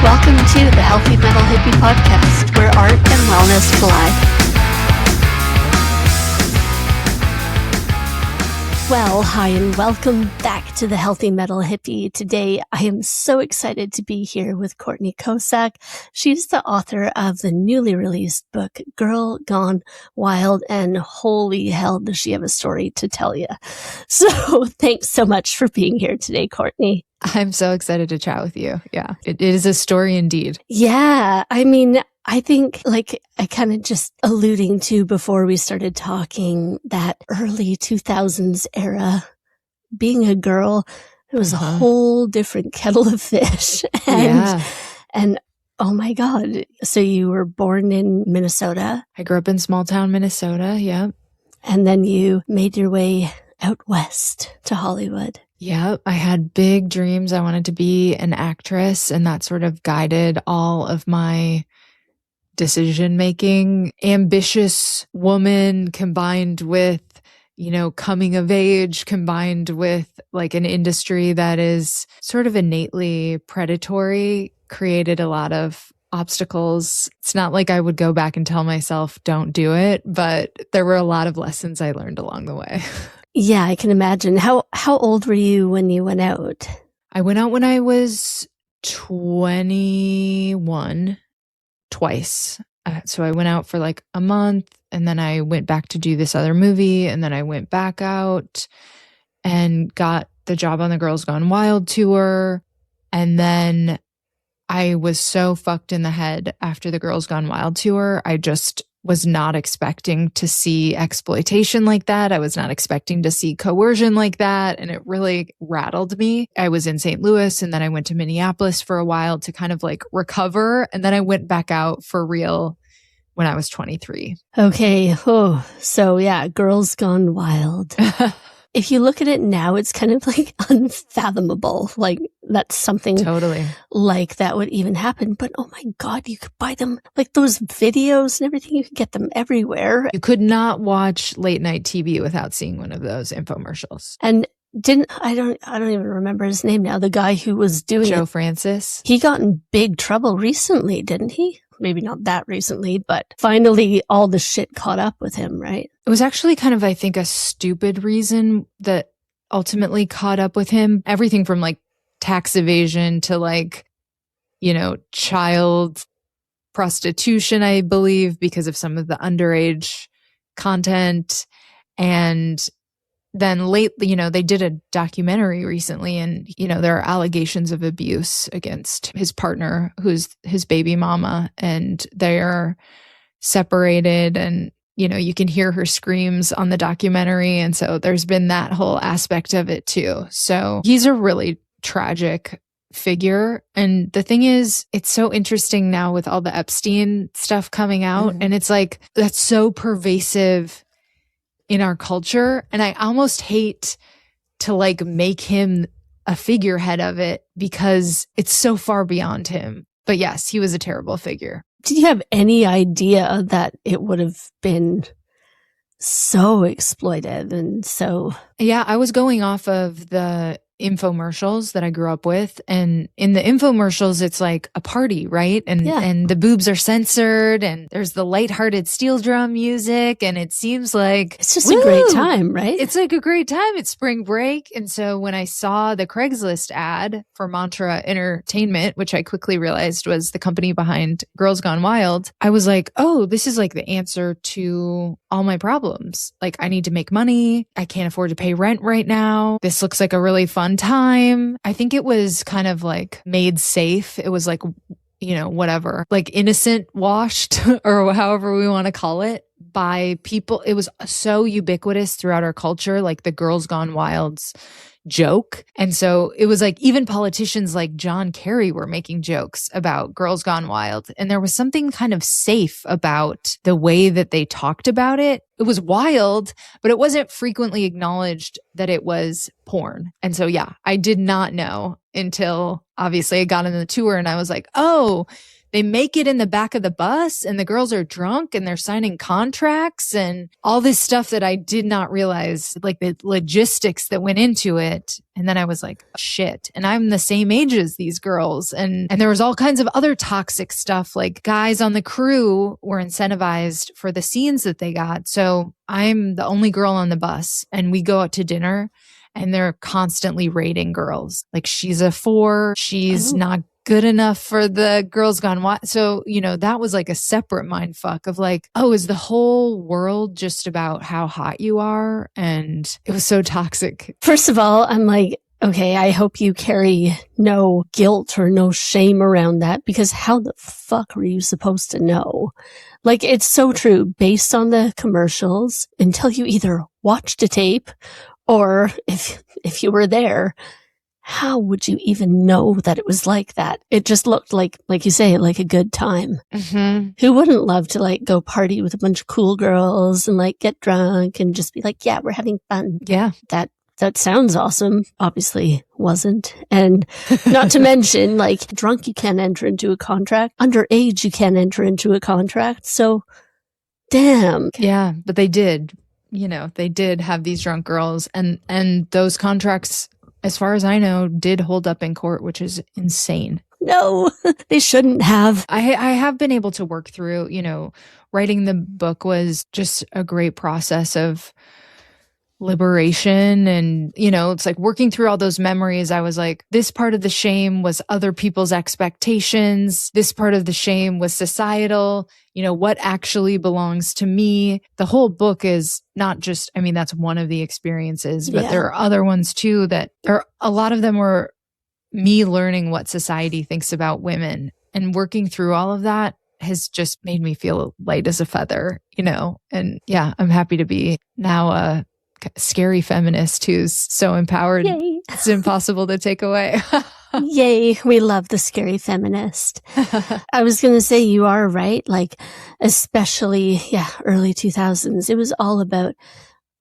Welcome to the Healthy Metal Hippie Podcast, where art and wellness collide. Well, hi, and welcome back to the Healthy Metal Hippie. Today, I am so excited to be here with Courtney Kocak. She's the author of the newly released book, Girl Gone Wild, and holy hell, does she have a story to tell you. So thanks so much for being here today, Courtney. I'm so excited to chat with you. Yeah, it is a story indeed. Yeah, I mean, I think, like I kind of just alluding to before we started talking, that early 2000s era, being a girl, it was a whole different kettle of fish. And oh my God. So you were born in Minnesota? I grew up in small town Minnesota, yeah. And then you made your way out west to Hollywood. Yeah, I had big dreams. I wanted to be an actress, and that sort of guided all of my decision-making. Ambitious woman combined with, coming of age, combined with like an industry that is sort of innately predatory, created a lot of obstacles. It's not like I would go back and tell myself, don't do it, but there were a lot of lessons I learned along the way. Yeah, I can imagine. How old were you when you went out? I went out when I was 21, twice. So I went out for like a month, and then I went back to do this other movie, and then I went back out and got the job on the Girls Gone Wild tour. And then I was so fucked in the head after the Girls Gone Wild tour. I just was not expecting to see exploitation like that. I was not expecting to see coercion like that. And it really rattled me. I was in St. Louis, and then I went to Minneapolis for a while to kind of like recover. And then I went back out for real when I was 23. Okay. Oh, so yeah, Girls Gone Wild. If you look at it now, it's kind of like unfathomable. Like that's something totally like that would even happen. But oh my God, you could buy them, like those videos and everything. You could get them everywhere. You could not watch late night TV without seeing one of those infomercials. And I don't even remember his name now. The guy who was doing Joe it, Francis. He got in big trouble recently, didn't he? Maybe not that recently, but finally all the shit caught up with him, right? It was actually kind of, I think, a stupid reason that ultimately caught up with him. Everything from like tax evasion to like, child prostitution, I believe, because of some of the underage content. And then lately, they did a documentary recently, and, there are allegations of abuse against his partner, who's his baby mama, and they're separated, and, you can hear her screams on the documentary. And so there's been that whole aspect of it too. So he's a really tragic figure. And the thing is, it's so interesting now with all the Epstein stuff coming out. And it's like, that's so pervasive in our culture. And I almost hate to like make him a figurehead of it because it's so far beyond him. But yes, he was a terrible figure. Did you have any idea that it would have been so exploited and so? Yeah, I was going off of the infomercials that I grew up with, and in the infomercials it's like a party, right? And the boobs are censored, and there's the lighthearted steel drum music, and it seems like it's just a great time, right? It's like a great time. It's spring break. And so when I saw the Craigslist ad for Mantra Entertainment, which I quickly realized was the company behind Girls Gone Wild, I was like, oh, this is like the answer to all my problems. Like, I need to make money. I can't afford to pay rent right now. This looks like a really fun time. I think it was kind of like made safe. It was like, whatever, like innocent washed or however we want to call it by people. It was so ubiquitous throughout our culture, like the Girls Gone Wild's joke. And so it was like even politicians like John Kerry were making jokes about Girls Gone Wild. And there was something kind of safe about the way that they talked about it. It was wild, but it wasn't frequently acknowledged that it was porn. And so, yeah, I did not know until obviously I got on the tour and I was like, oh, they make it in the back of the bus and the girls are drunk and they're signing contracts and all this stuff that I did not realize, like the logistics that went into it. And then I was like, shit. And I'm the same age as these girls. And there was all kinds of other toxic stuff, like guys on the crew were incentivized for the scenes that they got. So I'm the only girl on the bus and we go out to dinner and they're constantly rating girls. Like, she's a 4, she's not good enough for the Girls Gone Wild. So, that was like a separate mind fuck of like, oh, is the whole world just about how hot you are? And it was so toxic. First of all, I'm like, okay, I hope you carry no guilt or no shame around that, because how the fuck were you supposed to know? Like, it's so true based on the commercials until you either watched a tape or if you were there. How would you even know that it was like that? It just looked like you say, like a good time. Mm-hmm. Who wouldn't love to like go party with a bunch of cool girls and like get drunk and just be like, yeah, we're having fun. Yeah. That sounds awesome. Obviously wasn't. And not to mention, like, drunk, you can't enter into a contract. Underage, you can't enter into a contract. So, damn. Yeah, but they did. They did have these drunk girls, and those contracts, as far as I know, did hold up in court, which is insane. No, they shouldn't have. I have been able to work through, writing the book was just a great process of liberation. And, it's like working through all those memories. I was like, this part of the shame was other people's expectations. This part of the shame was societal. What actually belongs to me. The whole book is not just, that's one of the experiences, but there are other ones too a lot of them were me learning what society thinks about women, and working through all of that has just made me feel light as a feather, and yeah, I'm happy to be now a scary feminist who's so empowered. Yay. It's impossible to take away. Yay, we love the scary feminist. I was going to say, you are right. Like, especially, early 2000s, it was all about,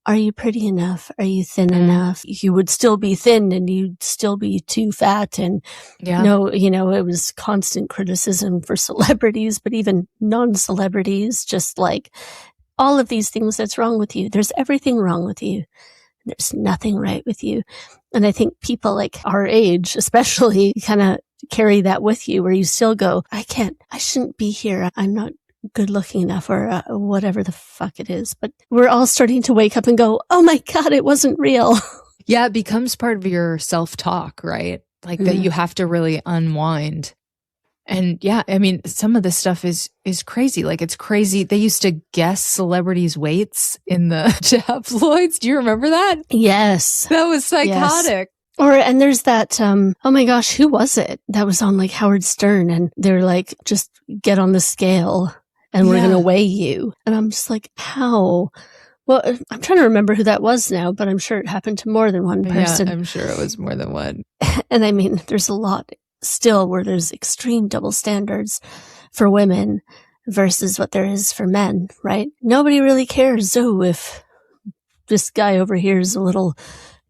are you pretty enough? Are you thin enough? You would still be thin and you'd still be too fat. And it was constant criticism for celebrities, but even non-celebrities, just like, all of these things that's wrong with you. There's everything wrong with you. There's nothing right with you. And I think people like our age, especially, kind of carry that with you, where you still go, I shouldn't be here. I'm not good looking enough, or whatever the fuck it is. But we're all starting to wake up and go, oh my God, it wasn't real. Yeah, it becomes part of your self-talk, right? Like that you have to really unwind. And yeah, some of this stuff is crazy. Like, it's crazy. They used to guess celebrities' weights in the tabloids. Do you remember that? Yes. That was psychotic. Yes. And there's that, oh my gosh, who was it? That was on like Howard Stern, and they're like, just get on the scale and we're going to weigh you. And I'm just like, how? Well, I'm trying to remember who that was now, but I'm sure it happened to more than one person. Yeah, I'm sure it was more than one. And there's a lot still where there's extreme double standards for women versus what there is for men, right? Nobody really cares, if this guy over here is a little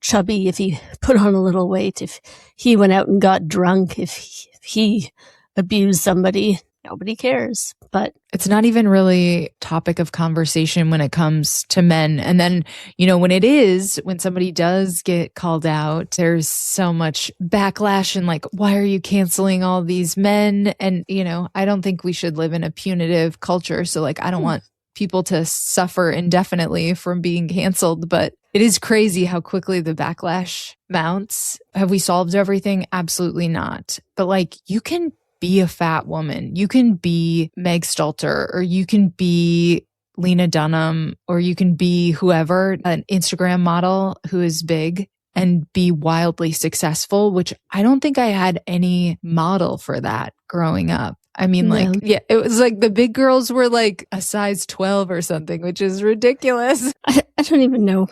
chubby, if he put on a little weight, if he went out and got drunk, if he abused somebody. Nobody cares. But it's not even really topic of conversation when it comes to men. And then, when somebody does get called out, there's so much backlash and like, why are you canceling all these men? And, I don't think we should live in a punitive culture. So like, I don't want people to suffer indefinitely from being canceled, but it is crazy how quickly the backlash mounts. Have we solved everything? Absolutely not. But like, you can be a fat woman. You can be Meg Stalter, or you can be Lena Dunham, or you can be whoever, an Instagram model who is big and be wildly successful, which I don't think I had any model for that growing up. It was like the big girls were like a size 12 or something, which is ridiculous. I don't even know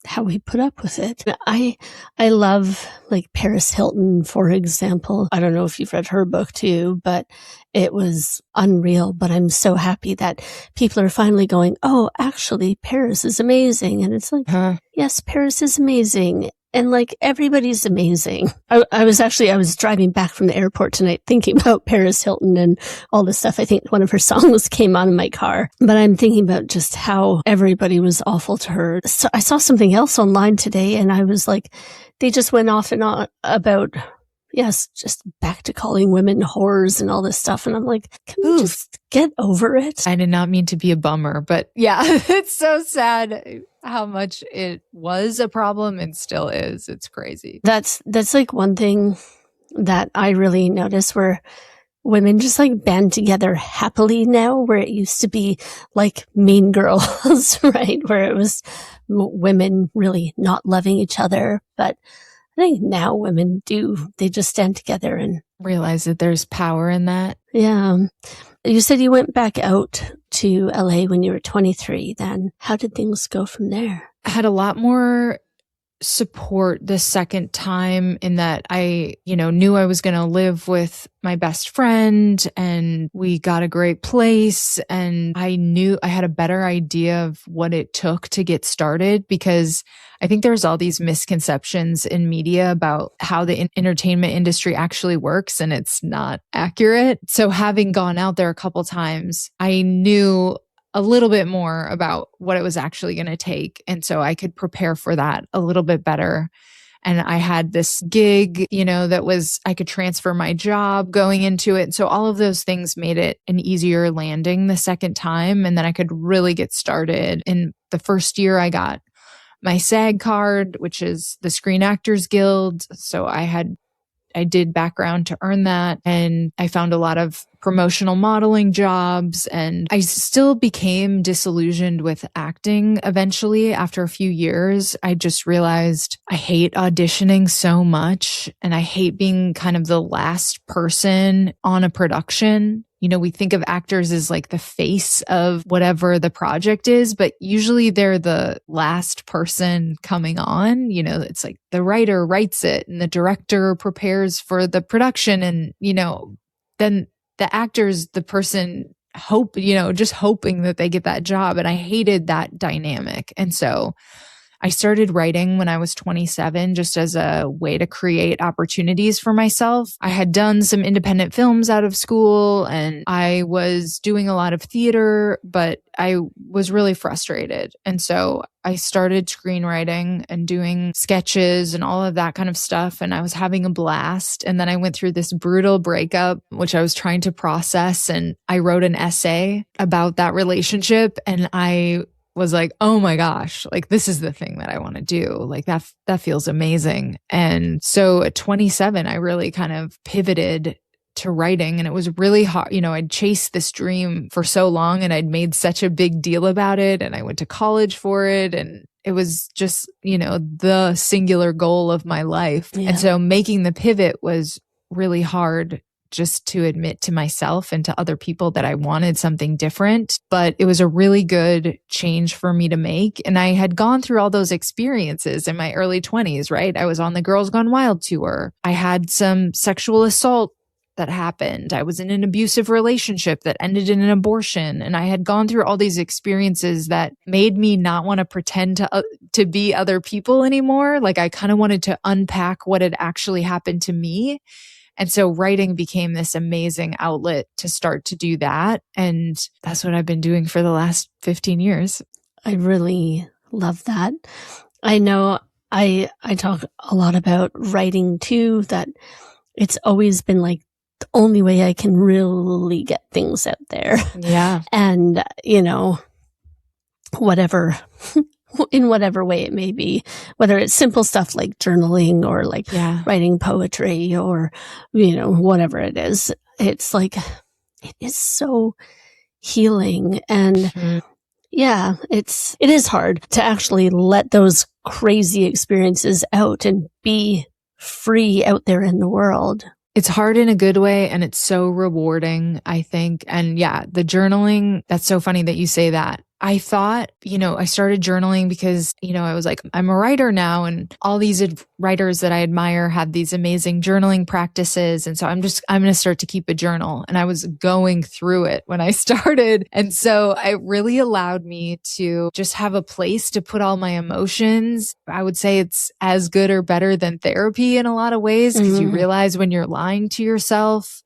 how we put up with it. I love like Paris Hilton, for example. I don't know if you've read her book too, but it was unreal. But I'm so happy that people are finally going, oh, actually, Paris is amazing. And it's like, yes, Paris is amazing. And like everybody's amazing. I was driving back from the airport tonight thinking about Paris Hilton and all this stuff. I think one of her songs came on in my car, but I'm thinking about just how everybody was awful to her. So I saw something else online today and I was like, they just went off and on about, yes, just back to calling women whores and all this stuff. And I'm like, can we just get over it? I did not mean to be a bummer, but yeah, it's so sad how much it was a problem and still is. It's crazy. That's like one thing that I really notice where women just like band together happily now, where it used to be like Mean Girls, right? Where it was women really not loving each other. But I think now women they just stand together and realize that there's power in that. Yeah. You said you went back out to LA when you were 23 then. How did things go from there? I had a lot more support the second time in that I, knew I was going to live with my best friend and we got a great place. And I knew I had a better idea of what it took to get started, because I think there's all these misconceptions in media about how the entertainment industry actually works, and it's not accurate. So having gone out there a couple times, I knew a little bit more about what it was actually going to take. And so I could prepare for that a little bit better. And I had this gig, I could transfer my job going into it. So all of those things made it an easier landing the second time. And then I could really get started. In the first year, I got my SAG card, which is the Screen Actors Guild. So I did background to earn that. And I found a lot of promotional modeling jobs. And I still became disillusioned with acting eventually. After a few years, I just realized I hate auditioning so much. And I hate being kind of the last person on a production. We think of actors as like the face of whatever the project is, but usually they're the last person coming on. It's like the writer writes it and the director prepares for the production. And, then the actor's the person just hoping that they get that job. And I hated that dynamic. And so I started writing when I was 27, just as a way to create opportunities for myself. I had done some independent films out of school and I was doing a lot of theater, but I was really frustrated. And so I started screenwriting and doing sketches and all of that kind of stuff. And I was having a blast. And then I went through this brutal breakup, which I was trying to process. And I wrote an essay about that relationship. And I was like, oh my gosh, like this is the thing that I want to do. Like that feels amazing. And so at 27, I really kind of pivoted to writing, and it was really hard. I'd chased this dream for so long and I'd made such a big deal about it, and I went to college for it, and it was just, the singular goal of my life. Yeah. And so making the pivot was really hard, just to admit to myself and to other people that I wanted something different. But it was a really good change for me to make. And I had gone through all those experiences in my early 20s, right? I was on the Girls Gone Wild tour. I had some sexual assault that happened. I was in an abusive relationship that ended in an abortion. And I had gone through all these experiences that made me not want to pretend to be other people anymore. Like I kind of wanted to unpack what had actually happened to me. And so writing became this amazing outlet to start to do that. And that's what I've been doing for the last 15 years. I really love that. I know I talk a lot about writing too, that it's always been like the only way I can really get things out there. Yeah. And, whatever, in whatever way it may be, whether it's simple stuff like journaling or like writing poetry or, whatever it is, it's like, it is so healing. And it is hard to actually let those crazy experiences out and be free out there in the world. It's hard in a good way, and it's so rewarding, I think. And the journaling, that's so funny that you say that. I thought, I started journaling because, I was like, I'm a writer now, and all these writers that I admire have these amazing journaling practices. And so I'm going to start to keep a journal. And I was going through it when I started. And so it really allowed me to just have a place to put all my emotions. I would say it's as good or better than therapy in a lot of ways, because you realize when you're lying to yourself,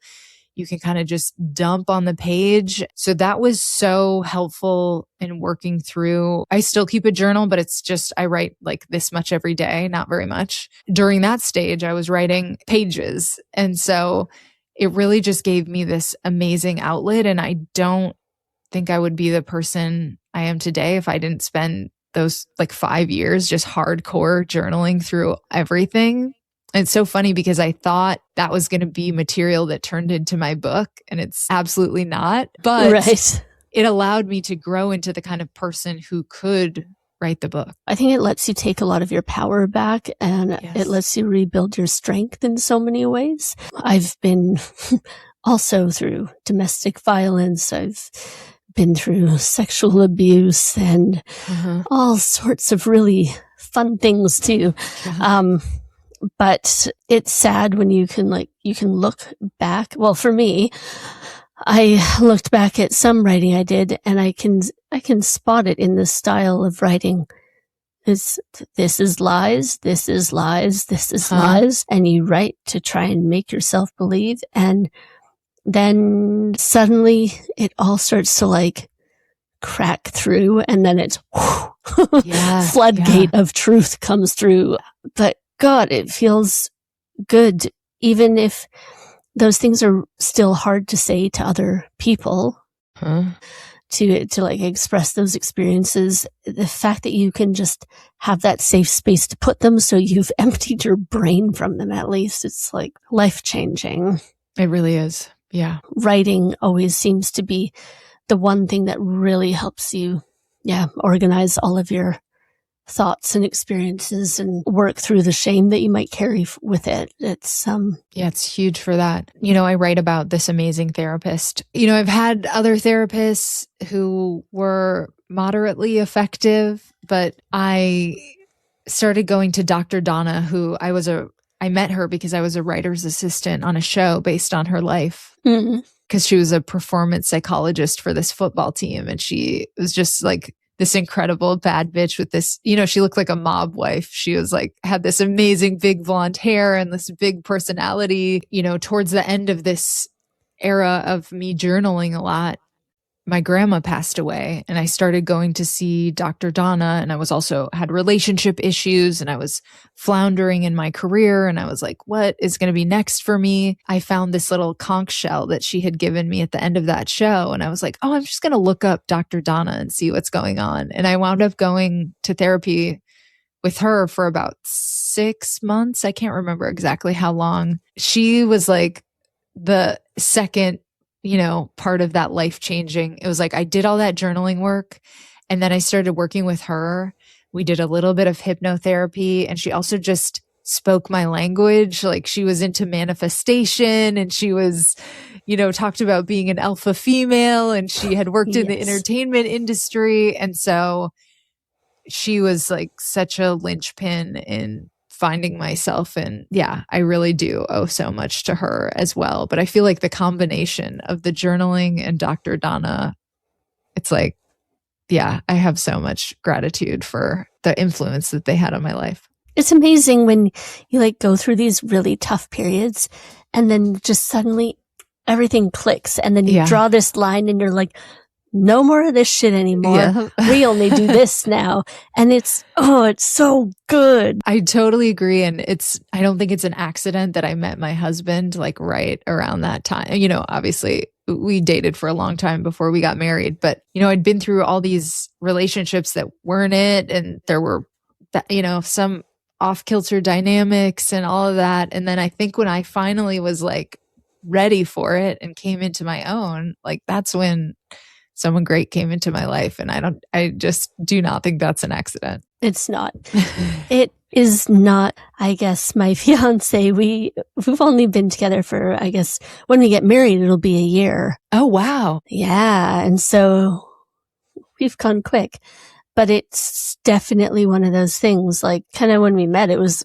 you can kind of just dump on the page. So that was so helpful in working through. I still keep a journal, but it's just, I write like this much every day, not very much. During that stage, I was writing pages. And so it really just gave me this amazing outlet. And I don't think I would be the person I am today if I didn't spend those like 5 years just hardcore journaling through everything. It's so funny because I thought that was going to be material that turned into my book, and it's absolutely not. But it allowed me to grow into the kind of person who could write the book. I think it lets you take a lot of your power back, and it lets you rebuild your strength in so many ways. I've been also through domestic violence. I've been through sexual abuse and all sorts of really fun things too. But it's sad when you can look back. Well, for me, I looked back at some writing I did, and I can spot it in the style of writing. This is lies, this is lies, this is lies. And you write to try and make yourself believe. And then suddenly it all starts to like crack through, and then it's floodgate of truth comes through. But God, it feels good, even if those things are still hard to say to other people, to like express those experiences. The fact that you can just have that safe space to put them, so you've emptied your brain from them, at least, it's like life-changing. It really is. Yeah. Writing always seems to be the one thing that really helps you, organize all of your thoughts and experiences and work through the shame that you might carry with it. It's it's huge for that. I write about this amazing therapist. I've had other therapists who were moderately effective, but I started going to Dr. Donna, who I met her because I was a writer's assistant on a show based on her life. Because she was a performance psychologist for this football team, and she was just like this incredible bad bitch with this, she looked like a mob wife. She was like, had this amazing big blonde hair and this big personality. Towards the end of this era of me journaling a lot, my grandma passed away, and I started going to see Dr. Donna, and I was also had relationship issues, and I was floundering in my career, and I was like, what is going to be next for me? I found this little conch shell that she had given me at the end of that show, and I was like, I'm just going to look up Dr. Donna and see what's going on. And I wound up going to therapy with her for about 6 months. I can't remember exactly how long. She was like the second part of that life changing. It was like I did all that journaling work, and then I started working with her. We did a little bit of hypnotherapy, and she also just spoke my language. Like, she was into manifestation, and she was, talked about being an alpha female, and she had worked in the entertainment industry. And so she was like such a linchpin in finding myself. And I really do owe so much to her as well. But I feel like the combination of the journaling and Dr. Donna, it's like, I have so much gratitude for the influence that they had on my life. It's amazing when you like go through these really tough periods, and then just suddenly everything clicks, and then you draw this line, and you're like, no more of this shit anymore. We only do this now. And it's so good. I totally agree. And I don't think it's an accident that I met my husband like right around that time. Obviously we dated for a long time before we got married, but I'd been through all these relationships that weren't it. And there were, some off-kilter dynamics and all of that. And then I think when I finally was like ready for it and came into my own, like that's when someone great came into my life. And I just do not think that's an accident. It's not. It is not. I guess my fiance, we've only been together for, I guess, when we get married, it'll be a year. Oh, wow. Yeah. And so we've gone quick. But it's definitely one of those things, like, kind of when we met, it was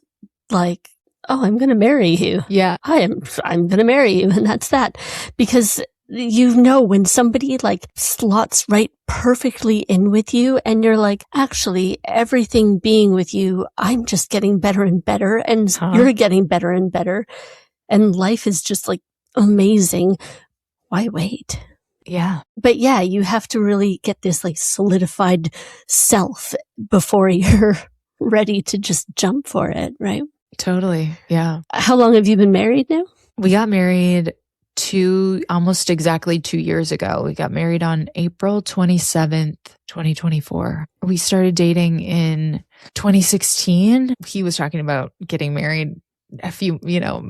like, oh, I'm going to marry you. Yeah. I'm going to marry you. And that's that. Because you know, when somebody like slots right perfectly in with you and you're like, actually, everything being with you, I'm just getting better and better. And you're getting better and better. And life is just like amazing. Why wait? Yeah. But yeah, you have to really get this like solidified self before you're ready to just jump for it, right? Totally. Yeah. How long have you been married now? We got married almost exactly 2 years ago. We got married on April 27th, 2024. We started dating in 2016. He was talking about getting married a few,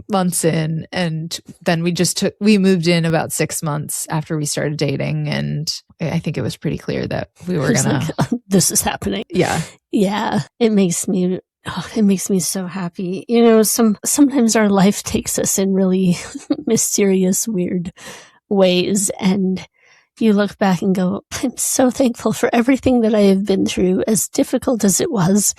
months in. And then we moved in about 6 months after we started dating. And I think it was pretty clear that we were going to. This is happening. Yeah. Yeah. It makes me so happy. Sometimes our life takes us in really mysterious, weird ways. And you look back and go, I'm so thankful for everything that I have been through, as difficult as it was,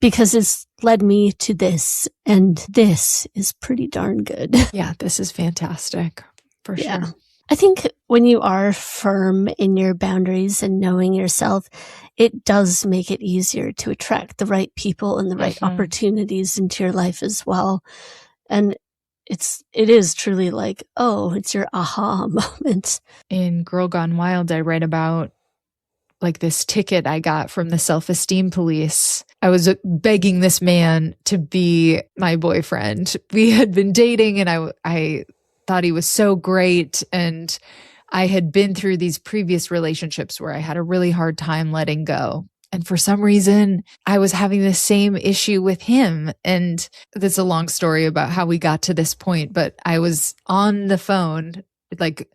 because it's led me to this, and this is pretty darn good. Yeah, this is fantastic, for sure. I think when you are firm in your boundaries and knowing yourself, it does make it easier to attract the right people and the right opportunities into your life as well. And it is truly like, oh, it's your aha moment. In Girl Gone Wild, I write about like this ticket I got from the self-esteem police. I was begging this man to be my boyfriend. We had been dating and I thought he was so great. And I had been through these previous relationships where I had a really hard time letting go. And for some reason, I was having the same issue with him. And that's a long story about how we got to this point. But I was on the phone, like,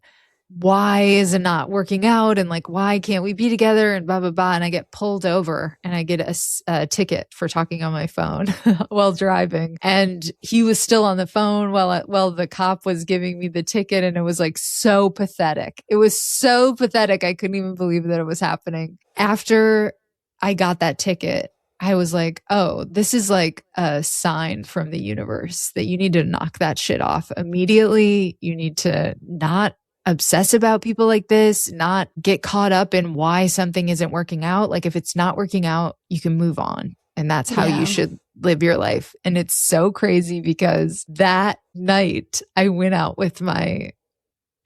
why is it not working out? And like, why can't we be together? And blah, blah, blah. And I get pulled over and I get a ticket for talking on my phone while driving. And he was still on the phone while the cop was giving me the ticket. And it was like so pathetic. It was so pathetic. I couldn't even believe that it was happening. After I got that ticket, I was like, oh, this is like a sign from the universe that you need to knock that shit off immediately. You need to not obsess about people like this, not get caught up in why something isn't working out. Like if it's not working out, you can move on. And that's how you should live your life. And it's so crazy because that night I went out with my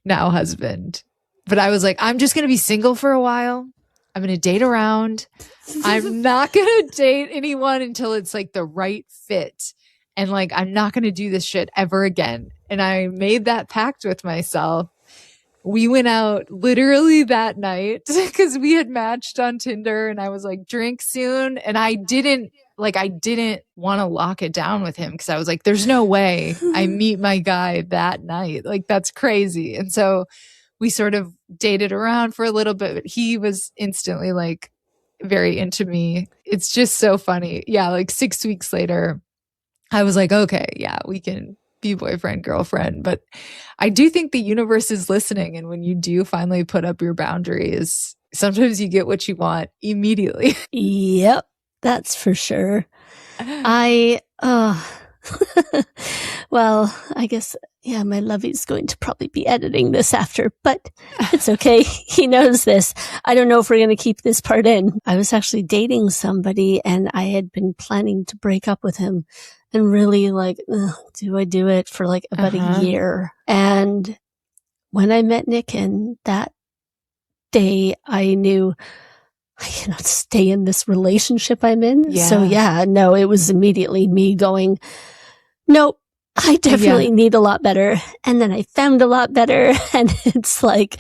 now husband, but I was like, I'm just going to be single for a while. I'm going to date around. I'm not going to date anyone until it's like the right fit. And like, I'm not going to do this shit ever again. And I made that pact with myself. We went out literally that night because we had matched on Tinder and I was like, drink soon. And I didn't want to lock it down with him because I was like, there's no way I meet my guy that night. Like, that's crazy. And so we sort of dated around for a little bit, but he was instantly like very into me. It's just so funny. Yeah. Like 6 weeks later, I was like, okay, yeah, we can be boyfriend, girlfriend. But I do think the universe is listening. And when you do finally put up your boundaries, sometimes you get what you want immediately. Yep, that's for sure. Well, I guess, yeah, my lovey's going to probably be editing this after, but it's okay. He knows this. I don't know if we're going to keep this part in. I was actually dating somebody and I had been planning to break up with him. And really like, do I do it for like about a year? And when I met Nick in that day, I knew I cannot stay in this relationship I'm in. Yeah. So yeah, no, it was immediately me going, nope, I definitely need a lot better. And then I found a lot better. And it's like,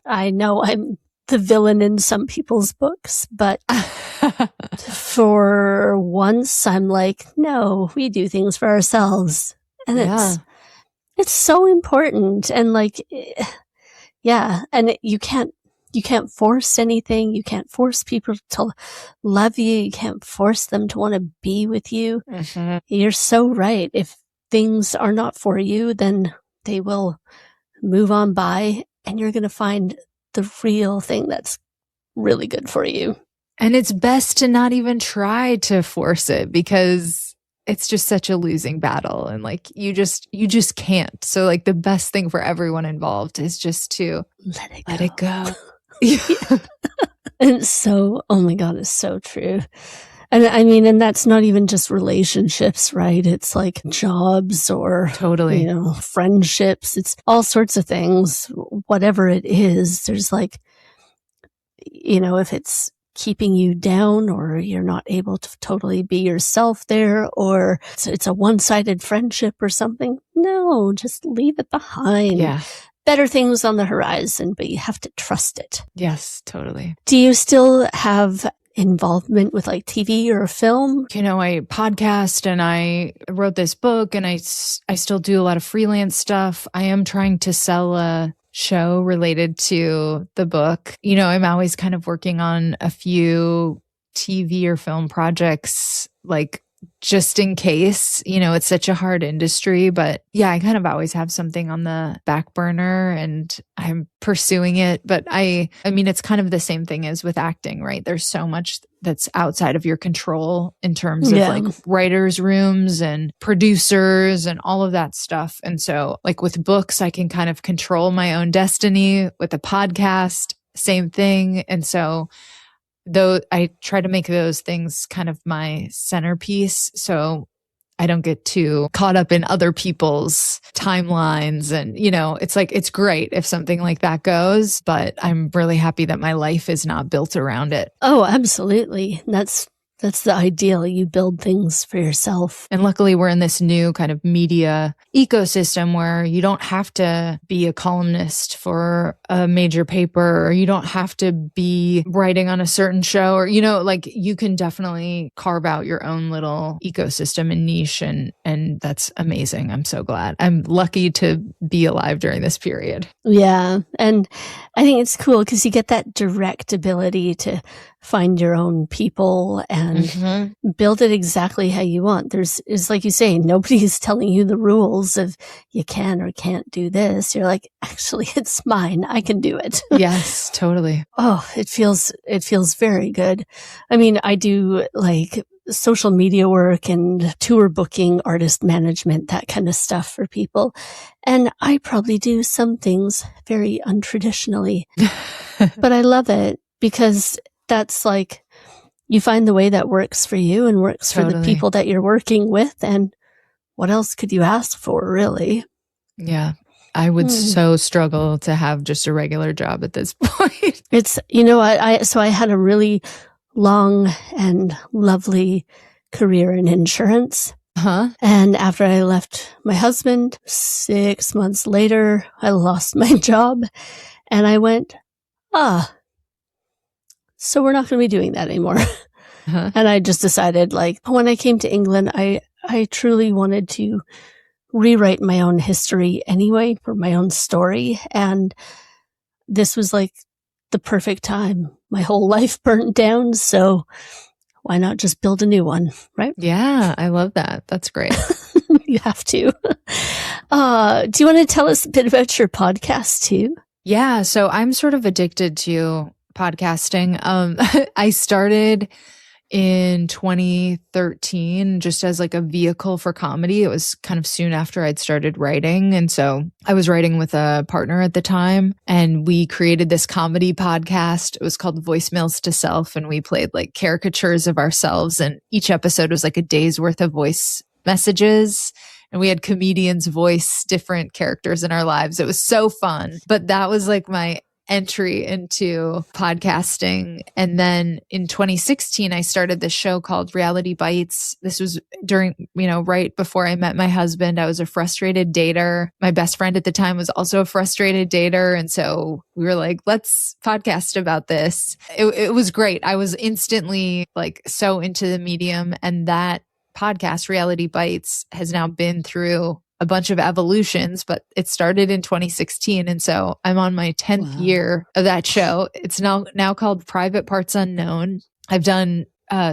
I know I'm the villain in some people's books, but for once I'm like, no, we do things for ourselves. And it's so important. And like, yeah. And you can't force anything. You can't force people to love you. You can't force them to want to be with you. Mm-hmm. You're so right. If things are not for you, then they will move on by and you're going to find the real thing that's really good for you. And it's best to not even try to force it because it's just such a losing battle. And like, you just can't. So like the best thing for everyone involved is just to let it go. Yeah. And so, oh my God, it's so true. And I mean, and that's not even just relationships, right? It's like jobs or, Totally, you know, friendships. It's all sorts of things, whatever it is. There's like, you know, if it's keeping you down or you're not able to totally be yourself there, or it's a one-sided friendship or something. No, just leave it behind. Yeah. Better things on the horizon, but you have to trust it. Yes, totally. Do you still have involvement with like TV or film? You know, I podcast and I wrote this book and I still do a lot of freelance stuff. I am trying to sell a show related to the book. You know, I'm always kind of working on a few TV or film projects, like just in case. You know, it's such a hard industry, but yeah, I kind of always have something on the back burner and I'm pursuing it. But I mean, it's kind of the same thing as with acting, right? There's so much that's outside of your control in terms of like writers' rooms and producers and all of that stuff. And so like with books, I can kind of control my own destiny. With a podcast, same thing. And so though I try to make those things kind of my centerpiece, so I don't get too caught up in other people's timelines. And, you know, it's like, it's great if something like that goes, but I'm really happy that my life is not built around it. Oh, absolutely. That's the ideal. You build things for yourself. And luckily we're in this new kind of media ecosystem where you don't have to be a columnist for a major paper, or you don't have to be writing on a certain show, or, you know, like you can definitely carve out your own little ecosystem and niche. And that's amazing. I'm so glad. I'm lucky to be alive during this period. Yeah. And I think it's cool because you get that direct ability to find your own people and build it exactly how you want. It's like you say, nobody's telling you the rules of you can or can't do this. You're like, actually, it's mine. I can do it. Yes, totally. Oh, it feels very good. I mean, I do like social media work and tour booking, artist management, that kind of stuff for people. And I probably do some things very untraditionally, but I love it because that's like, you find the way that works for you and works for the people that you're working with. And what else could you ask for, really? Yeah. I would so struggle to have just a regular job at this point. It's, you know, so I had a really long and lovely career in insurance. And after I left my husband, 6 months later, I lost my job and I went, so we're not going to be doing that anymore. And I just decided, like, when I came to England, I truly wanted to rewrite my own history anyway, for my own story. And this was like the perfect time. My whole life burnt down. So why not just build a new one, right? Yeah, I love that. That's great. You have to. Do you want to tell us a bit about your podcast too? Yeah. So I'm sort of addicted to podcasting. I started in 2013 just as like a vehicle for comedy. It was kind of soon after I'd started writing. And so I was writing with a partner at the time and we created this comedy podcast. It was called Voicemails to Self. And we played like caricatures of ourselves. And each episode was like a day's worth of voice messages. And we had comedians voice different characters in our lives. It was so fun. But that was like my entry into podcasting. And then in 2016, I started this show called Reality Bites. This was during, right before I met my husband. I was a frustrated dater. My best friend at the time was also a frustrated dater. And so we were like, let's podcast about this. It was great. I was instantly like so into the medium. And that podcast, Reality Bites, has now been through a bunch of evolutions, but it started in 2016. And so I'm on my 10th year of that show. It's now called Private Parts Unknown. I've done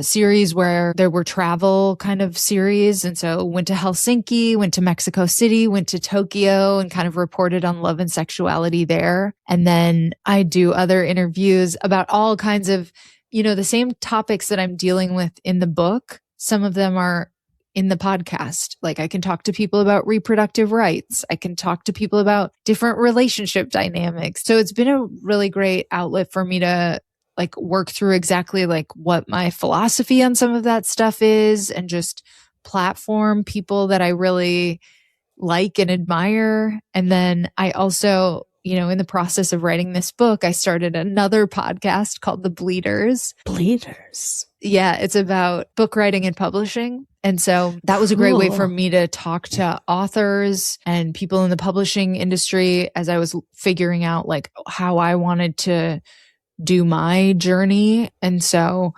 series where there were travel kind of series. And so went to Helsinki, went to Mexico City, went to Tokyo and kind of reported on love and sexuality there. And then I do other interviews about all kinds of, the same topics that I'm dealing with in the book. Some of them are in the podcast. Like I can talk to people about reproductive rights. I can talk to people about different relationship dynamics. So it's been a really great outlet for me to like work through exactly like what my philosophy on some of that stuff is and just platform people that I really like and admire. And then I also, in the process of writing this book, I started another podcast called The Bleeders. Bleeders. Yeah, it's about book writing and publishing. And so that was a great way for me to talk to authors and people in the publishing industry as I was figuring out like how I wanted to do my journey. And so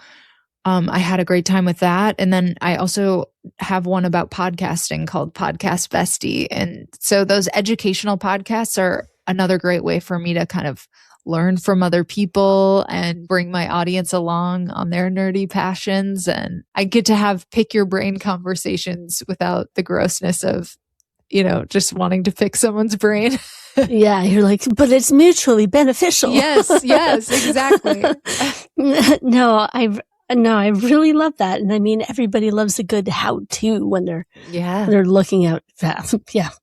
I had a great time with that. And then I also have one about podcasting called Podcast Bestie. And so those educational podcasts are another great way for me to kind of learn from other people and bring my audience along on their nerdy passions. And I get to have pick your brain conversations without the grossness of, just wanting to pick someone's brain. Yeah, you're like, but it's mutually beneficial. Yes, exactly. No, I really love that. And I mean, everybody loves a good how-to when they're looking at,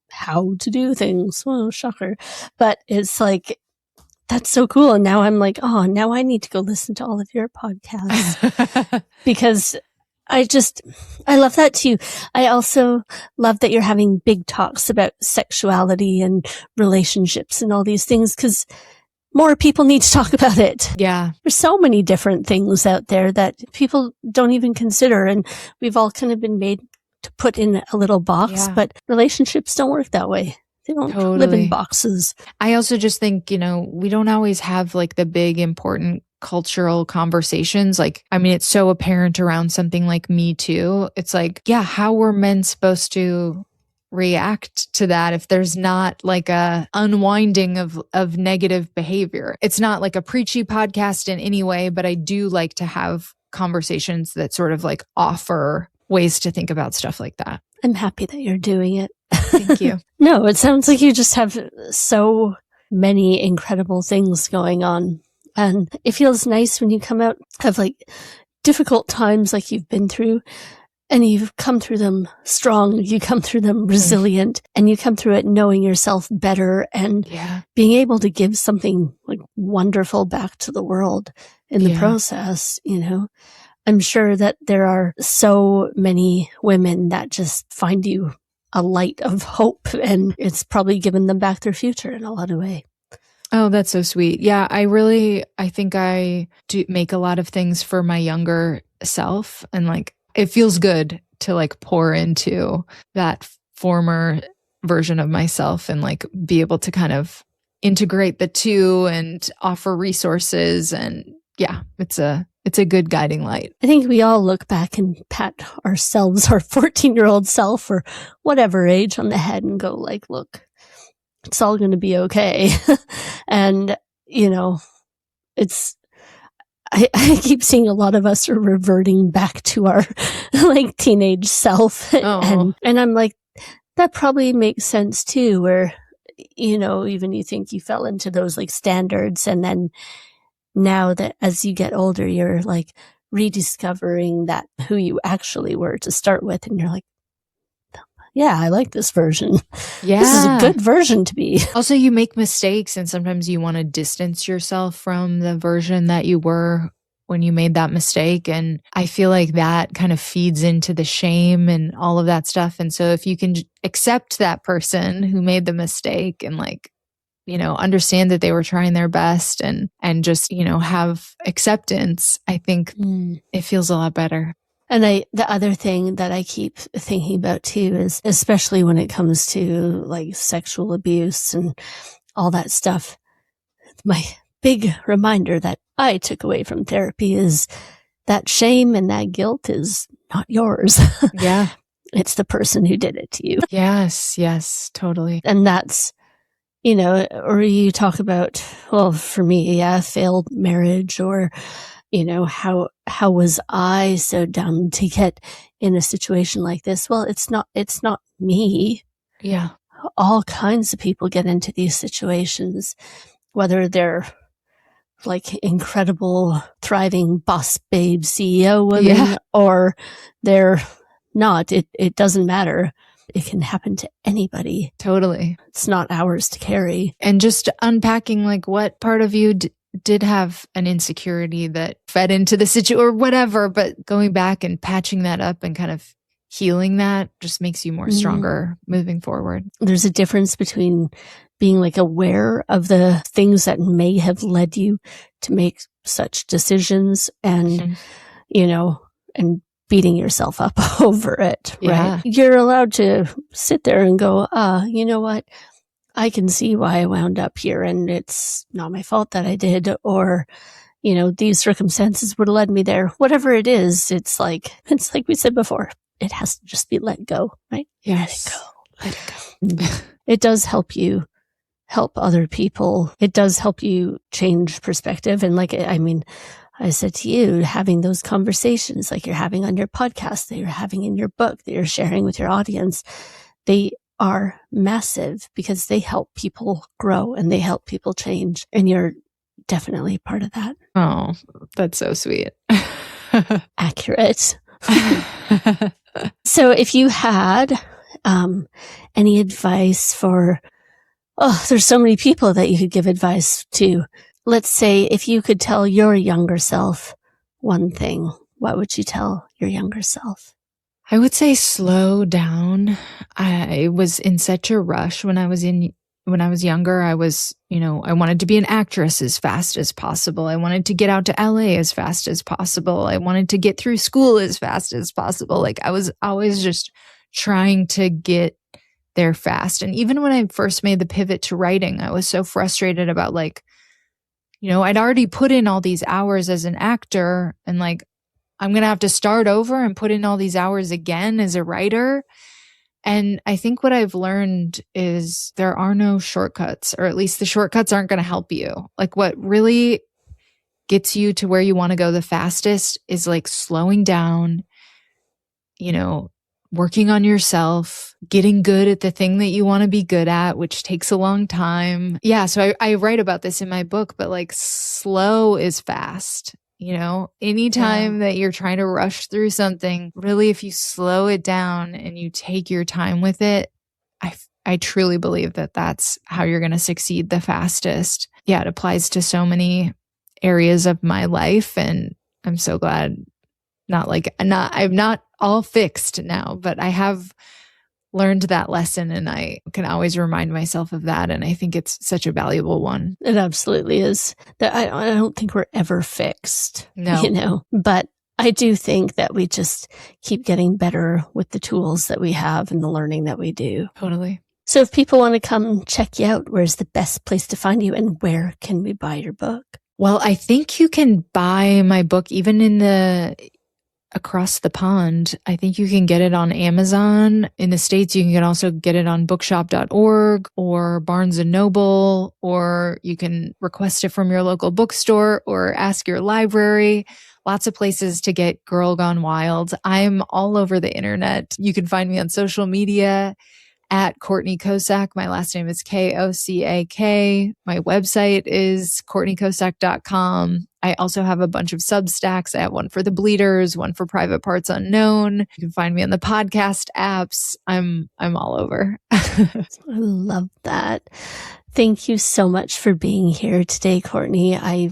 how to do things. Well, shocker. But it's like, that's so cool. And now I'm like, oh, now I need to go listen to all of your podcasts because I love that too. I also love that you're having big talks about sexuality and relationships and all these things because more people need to talk about it. Yeah. There's so many different things out there that people don't even consider. And we've all kind of been made to put in a little box, but relationships don't work that way. They don't live in boxes. I also just think, we don't always have like the big important cultural conversations. Like, I mean, it's so apparent around something like Me Too. It's like, how were men supposed to react to that if there's not like a unwinding of negative behavior? It's not like a preachy podcast in any way, but I do like to have conversations that sort of like offer ways to think about stuff like that. I'm happy that you're doing it. Thank you. No, it sounds like you just have so many incredible things going on. And it feels nice when you come out of like difficult times like you've been through and you've come through them strong, you come through them resilient, and you come through it knowing yourself better and being able to give something like wonderful back to the world in the process, I'm sure that there are so many women that just find you a light of hope, and it's probably given them back their future in a lot of ways. Oh, that's so sweet. Yeah, I think I do make a lot of things for my younger self, and like it feels good to like pour into that former version of myself and like be able to kind of integrate the two and offer resources. And it's a good guiding light. I think we all look back and pat ourselves, our 14-year-old self or whatever age, on the head and go like, look, it's all going to be okay. And, I keep seeing a lot of us are reverting back to our like teenage self. And I'm like, that probably makes sense too, where, even you think you fell into those like standards. And then now that as you get older, you're like rediscovering that who you actually were to start with. And you're like, I like this version. Yeah. This is a good version to be. Also, you make mistakes and sometimes you want to distance yourself from the version that you were when you made that mistake. And I feel like that kind of feeds into the shame and all of that stuff. And so if you can accept that person who made the mistake and like, understand that they were trying their best and just, have acceptance, I think it feels a lot better. And the other thing that I keep thinking about too is, especially when it comes to like sexual abuse and all that stuff, my big reminder that I took away from therapy is that shame and that guilt is not yours. Yeah. It's the person who did it to you. Yes, totally. And that's, or you talk about, well, for me, failed marriage or, how how was I so dumb to get in a situation like this? Well, it's not me. Yeah. All kinds of people get into these situations, whether they're like incredible, thriving boss babe CEO women or they're not. It doesn't matter. It can happen to anybody. Totally. It's not ours to carry. And just unpacking like what part of you did have an insecurity that fed into the situation or whatever, but going back and patching that up and kind of healing that just makes you more stronger moving forward. There's a difference between being like aware of the things that may have led you to make such decisions and, and beating yourself up over it, right? You're allowed to sit there and go, you know what? I can see why I wound up here and it's not my fault that I did, or, these circumstances would have led me there. Whatever it is, it's like we said before, it has to just be let go, right? Yes. Let it go. It does help you help other people. It does help you change perspective. And I said to you, having those conversations like you're having on your podcast, that you're having in your book, that you're sharing with your audience, they are massive because they help people grow and they help people change. And you're definitely part of that. Oh, that's so sweet. Accurate. So if you had any advice for, there's so many people that you could give advice to. Let's say if you could tell your younger self one thing, what would you tell your younger self? I would say slow down. I was in such a rush when I was younger. I was, I wanted to be an actress as fast as possible. I wanted to get out to LA as fast as possible. I wanted to get through school as fast as possible. Like I was always just trying to get there fast. And even when I first made the pivot to writing, I was so frustrated about I'd already put in all these hours as an actor and I'm going to have to start over and put in all these hours again as a writer. And I think what I've learned is there are no shortcuts, or at least the shortcuts aren't going to help you. Like what really gets you to where you want to go the fastest is slowing down, working on yourself, getting good at the thing that you want to be good at, which takes a long time. Yeah. So I write about this in my book, but slow is fast. Anytime that you're trying to rush through something, really, if you slow it down and you take your time with it, I truly believe that that's how you're going to succeed the fastest. Yeah, it applies to so many areas of my life. And I'm so glad I'm not all fixed now, but I have learned that lesson and I can always remind myself of that. And I think it's such a valuable one. It absolutely is. That I don't think we're ever fixed, but I do think that we just keep getting better with the tools that we have and the learning that we do. Totally. So if people want to come check you out, where's the best place to find you and where can we buy your book? Well, I think you can buy my book even across the pond. I think you can get it on Amazon. In the States, you can also get it on bookshop.org or Barnes & Noble, or you can request it from your local bookstore or ask your library. Lots of places to get Girl Gone Wild. I'm all over the internet. You can find me on social media at Courtney Kocak. My last name is Kocak. My website is CourtneyKocak.com. I also have a bunch of Substacks. I have one for the Bleeders, one for Private Parts Unknown. You can find me on the podcast apps. I'm all over. I love that. Thank you so much for being here today, Courtney. I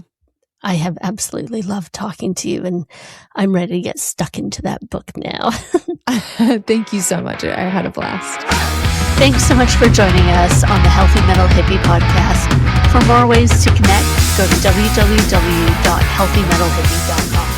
have absolutely loved talking to you, and I'm ready to get stuck into that book now. Thank you so much. I had a blast. Thanks so much for joining us on the Healthy Mental Hippie podcast. For more ways to connect, go to www.healthymentalhippie.com.